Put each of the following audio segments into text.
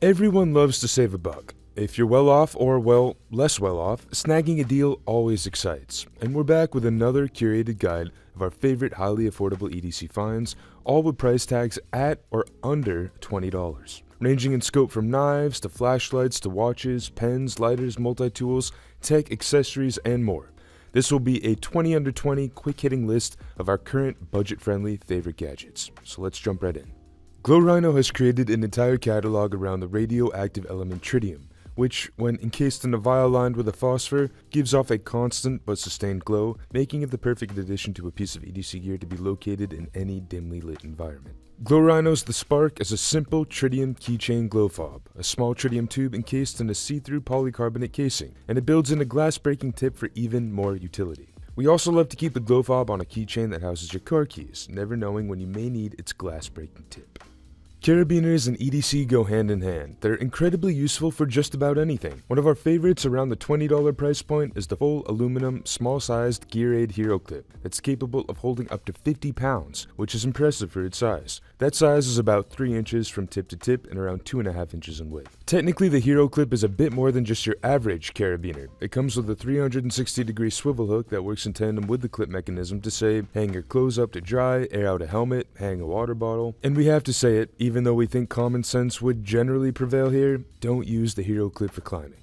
Everyone loves to save a buck. If you're well off or, well, less well off, snagging a deal always excites. And we're back with another curated guide of our favorite highly affordable EDC finds, all with price tags at or under $20. Ranging in scope from knives to flashlights to watches, pens, lighters, multi-tools, tech, accessories, and more. This will be a 20 under 20 quick-hitting list of our current budget-friendly favorite gadgets. So let's jump right in. Rhino has created an entire catalog around the radioactive element tritium, which, when encased in a vial lined with a phosphor, gives off a constant but sustained glow, making it the perfect addition to a piece of EDC gear to be located in any dimly lit environment. Rhino's The Spark is a simple tritium keychain glow fob, a small tritium tube encased in a see-through polycarbonate casing, and it builds in a glass-breaking tip for even more utility. We also love to keep the glow fob on a keychain that houses your car keys, never knowing when you may need its glass-breaking tip. Carabiners and EDC go hand in hand. They're incredibly useful for just about anything. One of our favorites around the $20 price point is the full aluminum, small-sized gear Aid Heroclip that's capable of holding up to 50 pounds, which is impressive for its size. That size is about 3 inches from tip to tip and around 2.5 inches in width. Technically, the Heroclip is a bit more than just your average carabiner. It comes with a 360-degree swivel hook that works in tandem with the clip mechanism to say, hang your clothes up to dry, air out a helmet, hang a water bottle. And we have to say it, even though we think common sense would generally prevail here, don't use the Heroclip for climbing.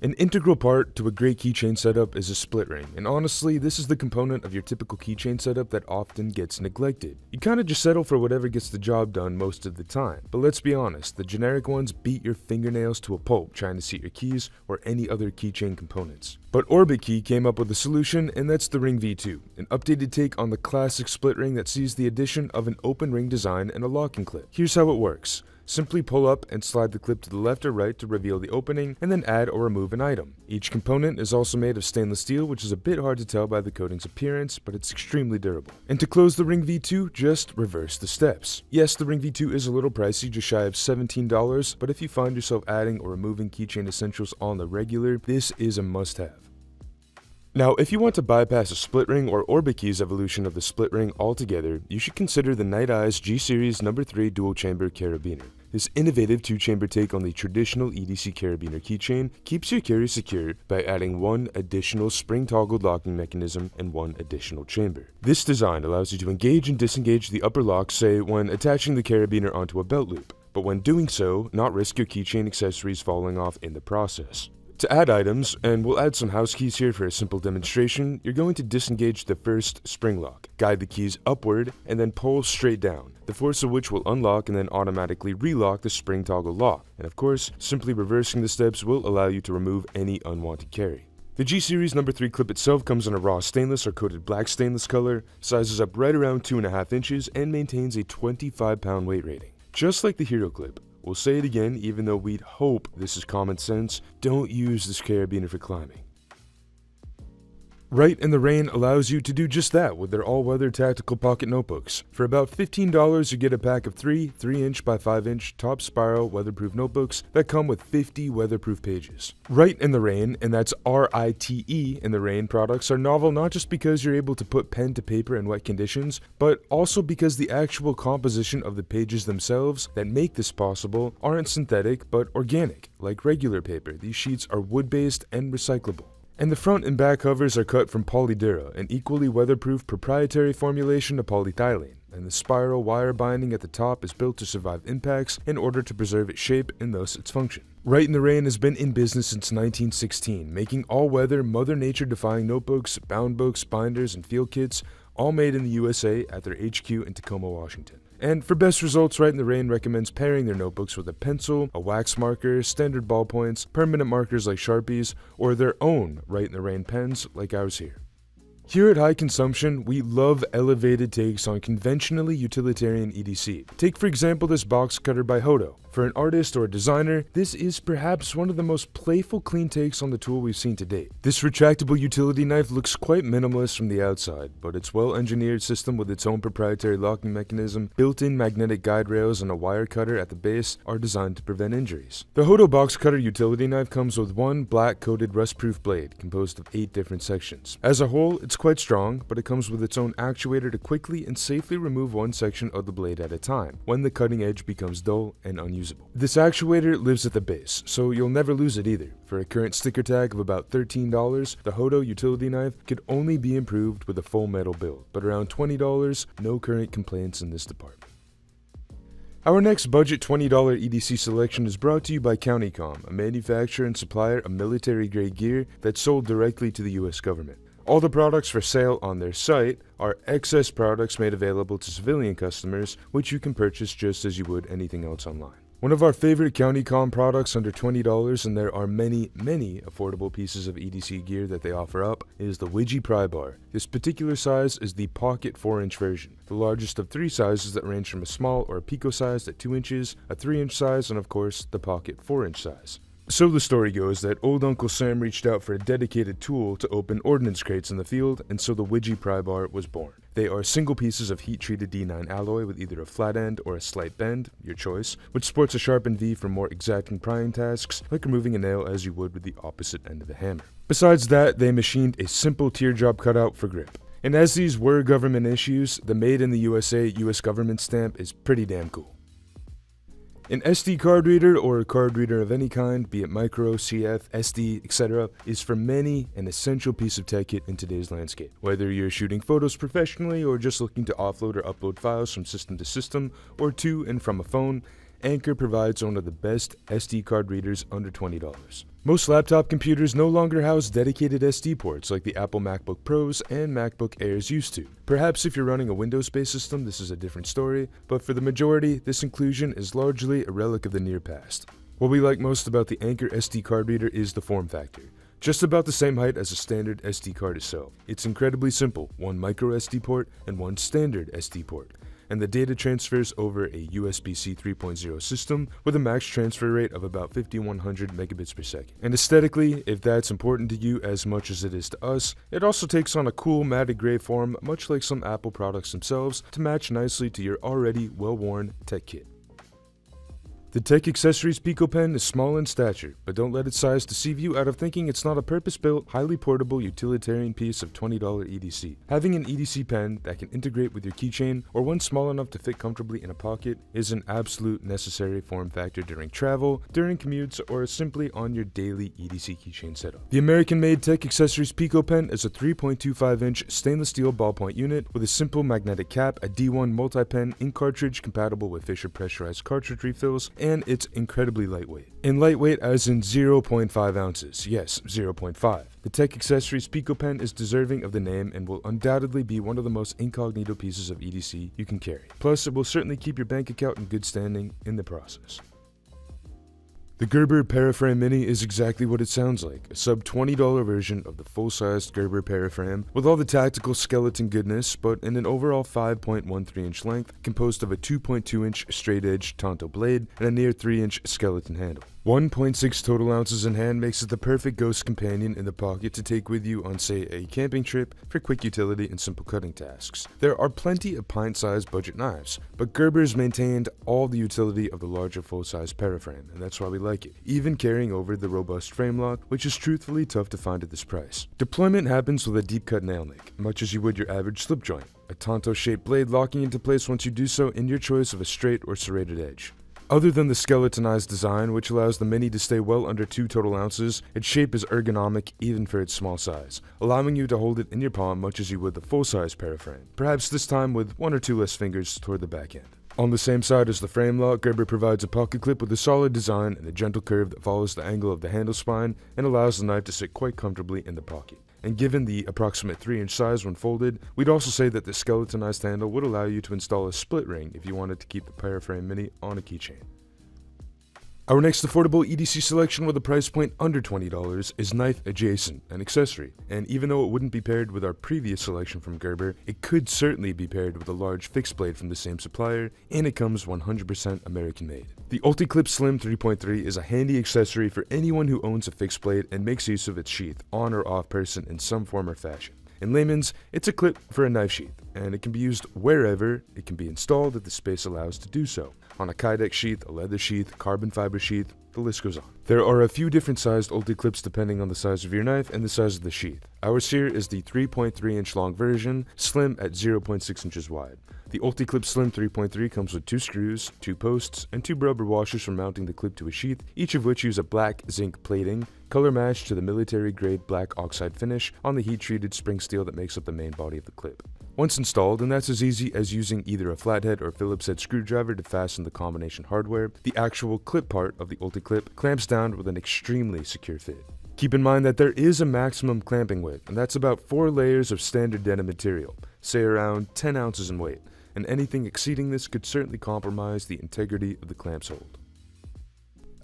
An integral part to a great keychain setup is a split ring, and honestly, this is the component of your typical keychain setup that often gets neglected. You kinda just settle for whatever gets the job done most of the time, but let's be honest, the generic ones beat your fingernails to a pulp trying to seat your keys or any other keychain components. But Orbitkey came up with a solution, and that's the Ring V2, an updated take on the classic split ring that sees the addition of an open ring design and a locking clip. Here's how it works. Simply pull up and slide the clip to the left or right to reveal the opening, and then add or remove an item. Each component is also made of stainless steel, which is a bit hard to tell by the coating's appearance, but it's extremely durable. And to close the Ring V2, just reverse the steps. Yes, the Ring V2 is a little pricey, just shy of $17, but if you find yourself adding or removing keychain essentials on the regular, this is a must-have. Now, if you want to bypass a split ring or Orbitkey's evolution of the split ring altogether, you should consider the Nite G-Series No. 3 dual-chamber carabiner. This innovative two-chamber take on the traditional EDC carabiner keychain keeps your carry secure by adding one additional spring-toggled locking mechanism and one additional chamber. This design allows you to engage and disengage the upper lock, say, when attaching the carabiner onto a belt loop, but when doing so, not risk your keychain accessories falling off in the process. To add items, and we'll add some house keys here for a simple demonstration, you're going to disengage the first spring lock, guide the keys upward, and then pull straight down, the force of which will unlock and then automatically relock the spring toggle lock. And of course, simply reversing the steps will allow you to remove any unwanted carry. The G-Series No. 3 clip itself comes in a raw stainless or coated black stainless color, sizes up right around 2.5 inches, and maintains a 25-pound weight rating. Just like the Heroclip. We'll say it again, even though we'd hope this is common sense, don't use this carabiner for climbing. Rite in the Rain allows you to do just that with their all-weather tactical pocket notebooks. For about $15, you get a pack of 3 3-inch by 5-inch top spiral weatherproof notebooks that come with 50 weatherproof pages. Rite in the Rain, and that's R-I-T-E in the Rain products, are novel not just because you're able to put pen to paper in wet conditions, but also because the actual composition of the pages themselves that make this possible aren't synthetic but organic. Like regular paper, these sheets are wood-based and recyclable. And the front and back covers are cut from Polydura, an equally weatherproof proprietary formulation of polyethylene, and the spiral wire binding at the top is built to survive impacts in order to preserve its shape and thus its function. Rite in the Rain has been in business since 1916, making all-weather, Mother Nature-defying notebooks, bound books, binders, and field kits, all made in the USA at their HQ in Tacoma, Washington. And for best results, Rite in the Rain recommends pairing their notebooks with a pencil, a wax marker, standard ballpoints, permanent markers like Sharpies, or their own Rite in the Rain pens like ours here. Here at High Consumption, we love elevated takes on conventionally utilitarian EDC. Take for example this box cutter by HOTO. For an artist or a designer, this is perhaps one of the most playful clean takes on the tool we've seen to date. This retractable utility knife looks quite minimalist from the outside, but its well-engineered system with its own proprietary locking mechanism, built-in magnetic guide rails, and a wire cutter at the base are designed to prevent injuries. The HOTO box cutter utility knife comes with one black-coated rust-proof blade composed of 8 different sections. As a whole, it's quite strong, but it comes with its own actuator to quickly and safely remove one section of the blade at a time when the cutting edge becomes dull and unusable. This actuator lives at the base, so you'll never lose it either. For a current sticker tag of about $13, the HOTO utility knife could only be improved with a full metal build, but around $20, no current complaints in this department. Our next budget $20 EDC selection is brought to you by CountyComm, a manufacturer and supplier of military-grade gear that's sold directly to the US government. All the products for sale on their site are excess products made available to civilian customers, which you can purchase just as you would anything else online. One of our favorite CountyComm products under $20, and there are many affordable pieces of EDC gear that they offer up, is the Widgy pry bar. This particular size is the pocket 4-inch version, the largest of 3 sizes that range from a small or a pico size at 2 inches, a 3-inch size, and of course the pocket 4-inch size. So the story goes that old Uncle Sam reached out for a dedicated tool to open ordnance crates in the field, and so the Widgy pry bar was born. They are single pieces of heat-treated D9 alloy with either a flat end or a slight bend, your choice, which sports a sharpened V for more exacting prying tasks, like removing a nail as you would with the opposite end of the hammer. Besides that, they machined a simple teardrop cutout for grip. And as these were government issues, the Made in the USA US government stamp is pretty damn cool. An SD card reader, or a card reader of any kind, be it micro, CF, SD, etc., is for many an essential piece of tech kit in today's landscape. Whether you're shooting photos professionally or just looking to offload or upload files from system to system or to and from a phone, Anker provides one of the best SD card readers under $20. Most laptop computers no longer house dedicated SD ports like the Apple MacBook Pros and MacBook Airs used to. Perhaps if you're running a Windows-based system, this is a different story, but for the majority, this inclusion is largely a relic of the near past. What we like most about the Anker SD card reader is the form factor. Just about the same height as a standard SD card itself. It's incredibly simple, one micro SD port and one standard SD port, and the data transfers over a USB-C 3.0 system with a max transfer rate of about 5100 megabits per second. And aesthetically, if that's important to you as much as it is to us, it also takes on a cool matted gray form, much like some Apple products themselves, to match nicely to your already well-worn tech kit. The TEC Accessories Pico Pen is small in stature, but don't let its size deceive you out of thinking it's not a purpose-built, highly portable utilitarian piece of $20 EDC. Having an EDC pen that can integrate with your keychain, or one small enough to fit comfortably in a pocket, is an absolute necessary form factor during travel, during commutes, or simply on your daily EDC keychain setup. The American-made TEC Accessories Pico Pen is a 3.25-inch stainless steel ballpoint unit with a simple magnetic cap, a D1 multi-pen ink cartridge compatible with Fisher pressurized cartridge refills, and it's incredibly lightweight. And lightweight as in 0.5 ounces. Yes, 0.5. The TEC Accessories Pico Pen is deserving of the name and will undoubtedly be one of the most incognito pieces of EDC you can carry. Plus, it will certainly keep your bank account in good standing in the process. The Gerber Paraframe Mini is exactly what it sounds like, a sub-$20 version of the full-sized Gerber Paraframe with all the tactical skeleton goodness, but in an overall 5.13-inch length, composed of a 2.2-inch straight-edge Tonto blade and a near 3-inch skeleton handle. 1.6 total ounces in hand makes it the perfect ghost companion in the pocket to take with you on, say, a camping trip for quick utility and simple cutting tasks. There are plenty of pint-sized budget knives, but Gerber's maintained all the utility of the larger full-size Paraframe, and that's why we like it, even carrying over the robust frame lock, which is truthfully tough to find at this price. Deployment happens with a deep-cut nail nick, much as you would your average slip joint, a Tonto-shaped blade locking into place once you do so in your choice of a straight or serrated edge. Other than the skeletonized design, which allows the Mini to stay well under 2 total ounces, its shape is ergonomic even for its small size, allowing you to hold it in your palm much as you would the full-size Paraframe, perhaps this time with 1 or 2 less fingers toward the back end. On the same side as the frame lock, Gerber provides a pocket clip with a solid design and a gentle curve that follows the angle of the handle spine and allows the knife to sit quite comfortably in the pocket. And given the approximate 3-inch size when folded, we'd also say that the skeletonized handle would allow you to install a split ring if you wanted to keep the Paraframe Mini on a keychain. Our next affordable EDC selection with a price point under $20 is knife adjacent, an accessory, and even though it wouldn't be paired with our previous selection from Gerber, it could certainly be paired with a large fixed blade from the same supplier, and it comes 100% American made. The UltiClip Slim 3.3 is a handy accessory for anyone who owns a fixed blade and makes use of its sheath, on or off person in some form or fashion. In layman's, it's a clip for a knife sheath, and it can be used wherever it can be installed if the space allows to do so. On a Kydex sheath, a leather sheath, carbon fiber sheath, the list goes on. There are a few different sized UltiClips depending on the size of your knife and the size of the sheath. Ours here is the 3.3 inch long version, slim at 0.6 inches wide. The UltiClip Slim 3.3 comes with 2 screws, 2 posts, and 2 rubber washers for mounting the clip to a sheath, each of which use a black zinc plating, color matched to the military grade black oxide finish on the heat treated spring steel that makes up the main body of the clip. Once installed, and that's as easy as using either a flathead or Phillips head screwdriver to fasten the combination hardware, the actual clip part of the UltiClip clamps down with an extremely secure fit. Keep in mind that there is a maximum clamping width, and that's about 4 layers of standard denim material, say around 10 ounces in weight, and anything exceeding this could certainly compromise the integrity of the clamp's hold.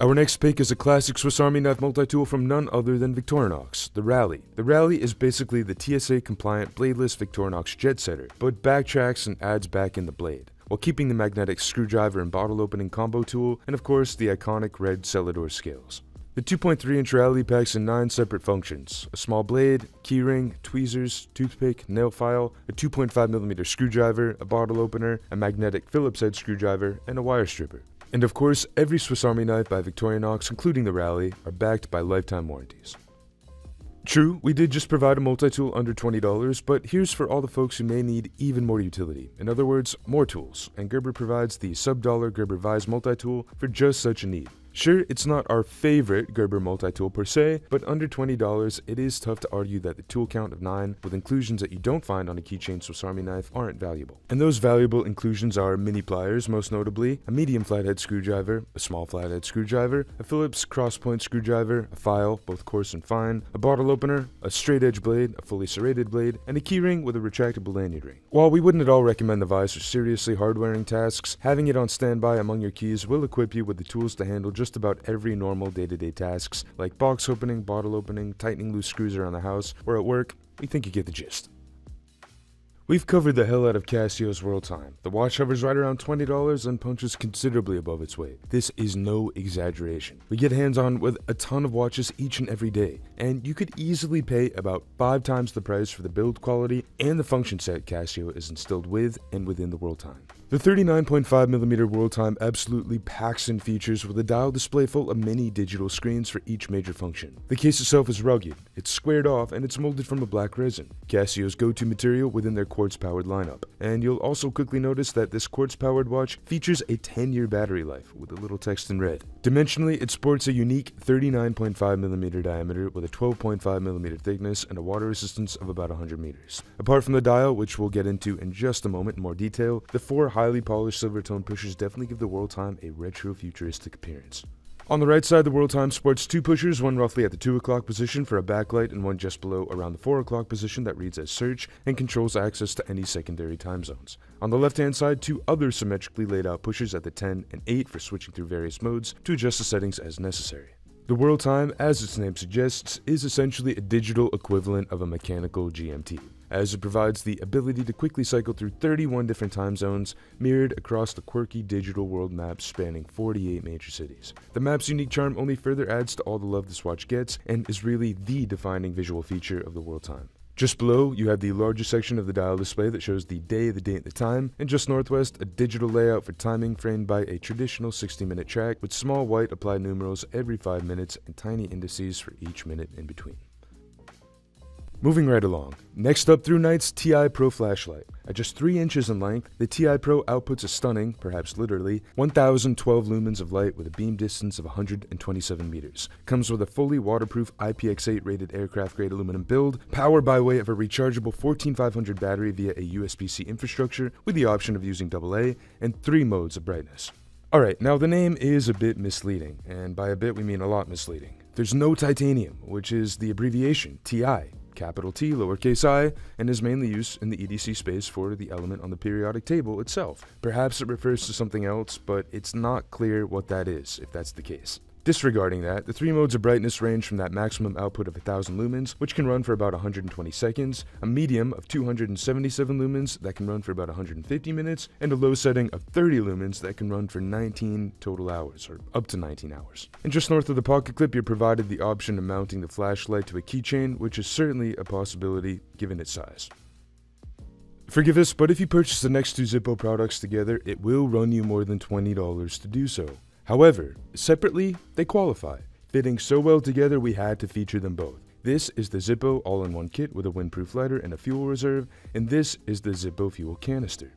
Our next pick is a classic Swiss Army knife multi-tool from none other than Victorinox, the Rally. The Rally is basically the TSA-compliant bladeless Victorinox jet setter, but backtracks and adds back in the blade, while keeping the magnetic screwdriver and bottle opening combo tool, and of course the iconic red Celador scales. The 2.3-inch Rally packs in 9 separate functions: a small blade, keyring, tweezers, toothpick, nail file, a 2.5mm screwdriver, a bottle opener, a magnetic Phillips head screwdriver, and a wire stripper. And of course, every Swiss Army knife by Victorinox, including the Rally, are backed by lifetime warranties. True, we did just provide a multi-tool under $20, but here's for all the folks who may need even more utility. In other words, more tools, and Gerber provides the sub-dollar Gerber Vise multi-tool for just such a need. Sure, it's not our favorite Gerber multi-tool per se, but under $20, it is tough to argue that the tool count of 9, with inclusions that you don't find on a keychain Swiss Army knife, aren't valuable. And those valuable inclusions are mini pliers, most notably, a medium flathead screwdriver, a small flathead screwdriver, a Phillips cross-point screwdriver, a file, both coarse and fine, a bottle opener, a straight edge blade, a fully serrated blade, and a keyring with a retractable lanyard ring. While we wouldn't at all recommend the Vise for seriously hard-wearing tasks, having it on standby among your keys will equip you with the tools to handle just about every normal day-to-day tasks like box opening, bottle opening, tightening loose screws around the house, or at work. We think you get the gist. We've covered the hell out of Casio's World Time. The watch hovers right around $20 and punches considerably above its weight. This is no exaggeration. We get hands-on with a ton of watches each and every day, and you could easily pay about 5 times the price for the build quality and the function set Casio is instilled with and within the World Time. The 39.5mm World Time absolutely packs in features with a dial display full of mini digital screens for each major function. The case itself is rugged, it's squared off, and it's molded from a black resin, Casio's go-to material within their quartz-powered lineup. And you'll also quickly notice that this quartz-powered watch features a 10-year battery life with a little text in red. Dimensionally, it sports a unique 39.5mm diameter with a 12.5mm thickness and a water resistance of about 100 meters. Apart from the dial, which we'll get into in just a moment in more detail, the 4 highly polished silver tone pushers definitely give the World Time a retro-futuristic appearance. On the right side, the World Time sports 2 pushers, one roughly at the 2 o'clock position for a backlight and one just below around the 4 o'clock position that reads as search and controls access to any secondary time zones. On the left-hand side, 2 other symmetrically laid out pushers at the 10 and 8 for switching through various modes to adjust the settings as necessary. The World Time, as its name suggests, is essentially a digital equivalent of a mechanical GMT, as it provides the ability to quickly cycle through 31 different time zones mirrored across the quirky digital world map spanning 48 major cities. The map's unique charm only further adds to all the love this watch gets and is really the defining visual feature of the World Time. Just below, you have the larger section of the dial display that shows the day, the date, and the time, and just northwest, a digital layout for timing framed by a traditional 60-minute track with small white applied numerals every 5 minutes and tiny indices for each minute in between. Moving right along, next up ThruNite's Ti Pro flashlight. At just 3 inches in length, the Ti Pro outputs a stunning, perhaps literally, 1012 lumens of light with a beam distance of 127 meters. Comes with a fully waterproof IPX8 rated aircraft grade aluminum build, powered by way of a rechargeable 14500 battery via a USB-C infrastructure with the option of using AA, and 3 modes of brightness. Alright, now the name is a bit misleading, and by a bit we mean a lot misleading. There's no titanium, which is the abbreviation, TI. capital T, lowercase I, and is mainly used in the EDC space for the element on the periodic table itself. Perhaps it refers to something else, but it's not clear what that is, if that's the case. Disregarding that, the three modes of brightness range from that maximum output of 1000 lumens, which can run for about 120 seconds, a medium of 277 lumens that can run for about 150 minutes, and a low setting of 30 lumens that can run for 19 total hours, or up to 19 hours. And just north of the pocket clip, you're provided the option of mounting the flashlight to a keychain, which is certainly a possibility given its size. Forgive us, but if you purchase the next two Zippo products together, it will run you more than $20 to do so. However, separately, they qualify. Fitting so well together, we had to feature them both. This is the Zippo all-in-one kit with a windproof lighter and a fuel reserve, and this is the Zippo fuel canister.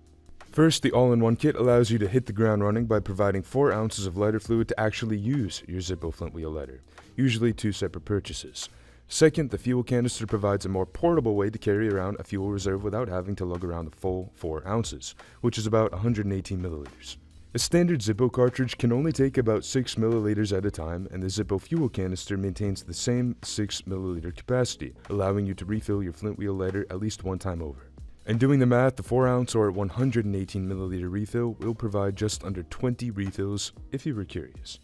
First, the all-in-one kit allows you to hit the ground running by providing 4 ounces of lighter fluid to actually use your Zippo flint wheel lighter, usually 2 separate purchases. Second, the fuel canister provides a more portable way to carry around a fuel reserve without having to lug around the full 4 ounces, which is about 118 milliliters. A standard Zippo cartridge can only take about 6 milliliters at a time, and the Zippo fuel canister maintains the same 6 milliliter capacity, allowing you to refill your flint wheel lighter at least one time over. And doing the math, the 4 ounce or 118 milliliter refill will provide just under 20 refills if you were curious.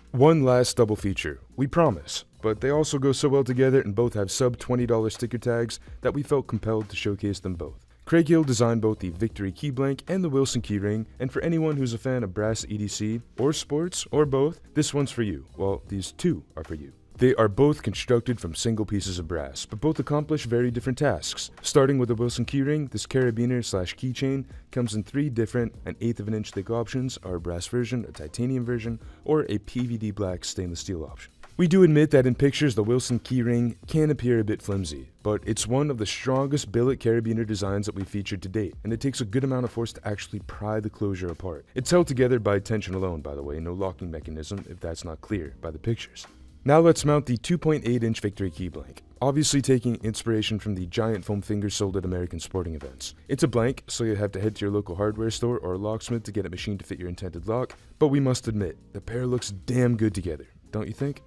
One last double feature, we promise, but they also go so well together and both have sub $20 sticker tags that we felt compelled to showcase them both. Craighill designed both the Victory key blank and the Wilson keyring, and for anyone who's a fan of brass EDC, or sports, or both, this one's for you. Well, these two are for you. They are both constructed from single pieces of brass, but both accomplish very different tasks. Starting with the Wilson keyring, this carabiner / keychain comes in 3 different 1/8 of an inch thick options, our brass version, a titanium version, or a PVD black stainless steel option. We do admit that in pictures the Wilson keyring can appear a bit flimsy, but it's one of the strongest billet carabiner designs that we've featured to date, and it takes a good amount of force to actually pry the closure apart. It's held together by tension alone, by the way, no locking mechanism if that's not clear by the pictures. Now let's mount the 2.8-inch Victory key blank, obviously taking inspiration from the giant foam fingers sold at American sporting events. It's a blank, so you have to head to your local hardware store or locksmith to get it machined to fit your intended lock, but we must admit, the pair looks damn good together, don't you think?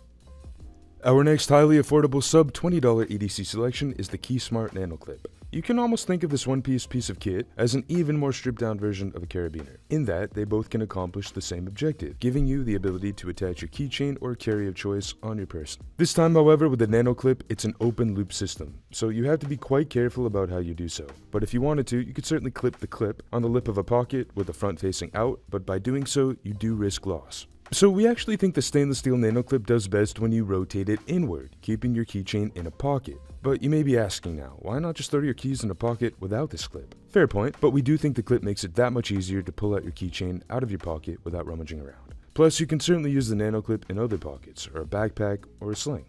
Our next highly affordable sub $20 EDC selection is the KeySmart Nano Clip. You can almost think of this one-piece of kit as an even more stripped-down version of a carabiner, in that they both can accomplish the same objective, giving you the ability to attach your keychain or carry of choice on your person. This time, however, with the Nano Clip, it's an open-loop system, so you have to be quite careful about how you do so. But if you wanted to, you could certainly clip the clip on the lip of a pocket with the front facing out, but by doing so, you do risk loss. So we actually think the stainless steel Nano Clip does best when you rotate it inward, keeping your keychain in a pocket. But you may be asking now, why not just throw your keys in a pocket without this clip? Fair point, but we do think the clip makes it that much easier to pull out your keychain out of your pocket without rummaging around. Plus, you can certainly use the Nano Clip in other pockets, or a backpack, or a sling.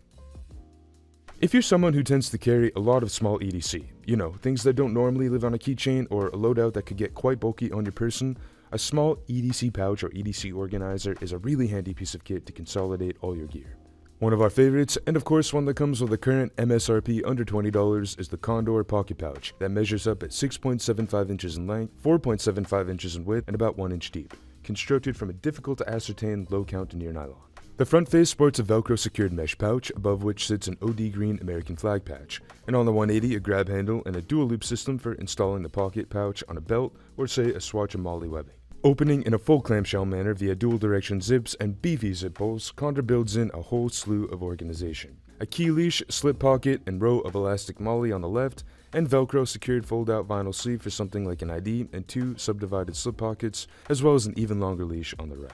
If you're someone who tends to carry a lot of small EDC, you know, things that don't normally live on a keychain or a loadout that could get quite bulky on your person, a small EDC pouch or EDC organizer is a really handy piece of kit to consolidate all your gear. One of our favorites, and of course one that comes with a current MSRP under $20, is the Condor Pocket Pouch that measures up at 6.75 inches in length, 4.75 inches in width, and about 1 inch deep, constructed from a difficult to ascertain low count denier nylon. The front face sports a Velcro secured mesh pouch, above which sits an OD green American flag patch, and on the 180 a grab handle and a dual loop system for installing the pocket pouch on a belt or say a swatch of MOLLE webbing. Opening in a full clamshell manner via dual direction zips and beefy zip holes, Condor builds in a whole slew of organization. A key leash, slip pocket, and row of elastic MOLLE on the left, and Velcro secured fold-out vinyl sleeve for something like an ID, and 2 subdivided slip pockets, as well as an even longer leash on the right.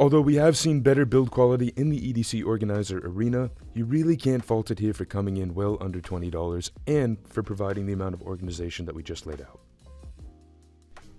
Although we have seen better build quality in the EDC organizer arena, you really can't fault it here for coming in well under $20 and for providing the amount of organization that we just laid out.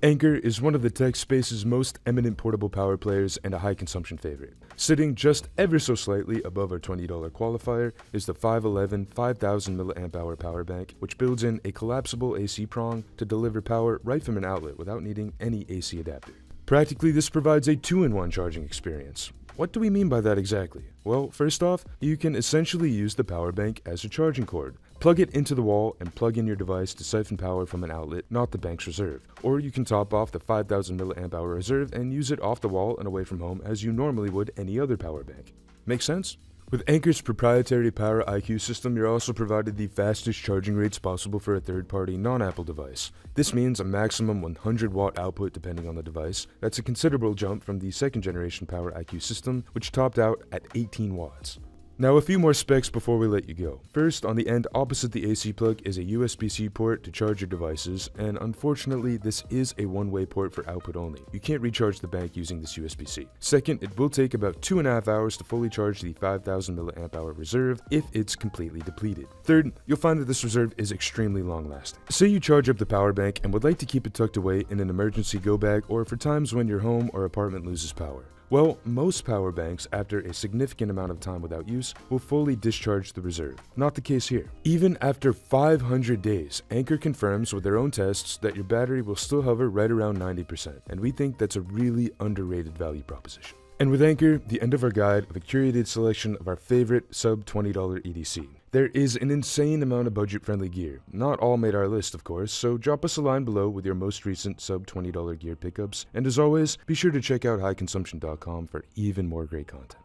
Anker is one of the tech space's most eminent portable power players and a high consumption favorite. Sitting just ever so slightly above our $20 qualifier is the 511 5000 mAh power bank, which builds in a collapsible AC prong to deliver power right from an outlet without needing any AC adapter. Practically, this provides a 2-in-1 charging experience. What do we mean by that exactly? Well, first off, you can essentially use the power bank as a charging cord. Plug it into the wall and plug in your device to siphon power from an outlet, not the bank's reserve. Or you can top off the 5000 mAh reserve and use it off the wall and away from home as you normally would any other power bank. Make sense? With Anker's proprietary Power IQ system, you're also provided the fastest charging rates possible for a third-party non-Apple device. This means a maximum 100-watt output depending on the device. That's a considerable jump from the second-generation Power IQ system, which topped out at 18 watts. Now a few more specs before we let you go. First, on the end opposite the AC plug is a USB-C port to charge your devices, and unfortunately this is a one-way port for output only. You can't recharge the bank using this USB-C. Second, it will take about 2.5 hours to fully charge the 5000 mAh reserve if it's completely depleted. Third, you'll find that this reserve is extremely long-lasting. Say you charge up the power bank and would like to keep it tucked away in an emergency go bag or for times when your home or apartment loses power. Well, most power banks, after a significant amount of time without use, will fully discharge the reserve. Not the case here. Even after 500 days, Anker confirms with their own tests that your battery will still hover right around 90%, and we think that's a really underrated value proposition. And with Anker, the end of our guide of a curated selection of our favorite sub-$20 EDC. There is an insane amount of budget-friendly gear. Not all made our list, of course, so drop us a line below with your most recent sub-$20 gear pickups. And as always, be sure to check out highconsumption.com for even more great content.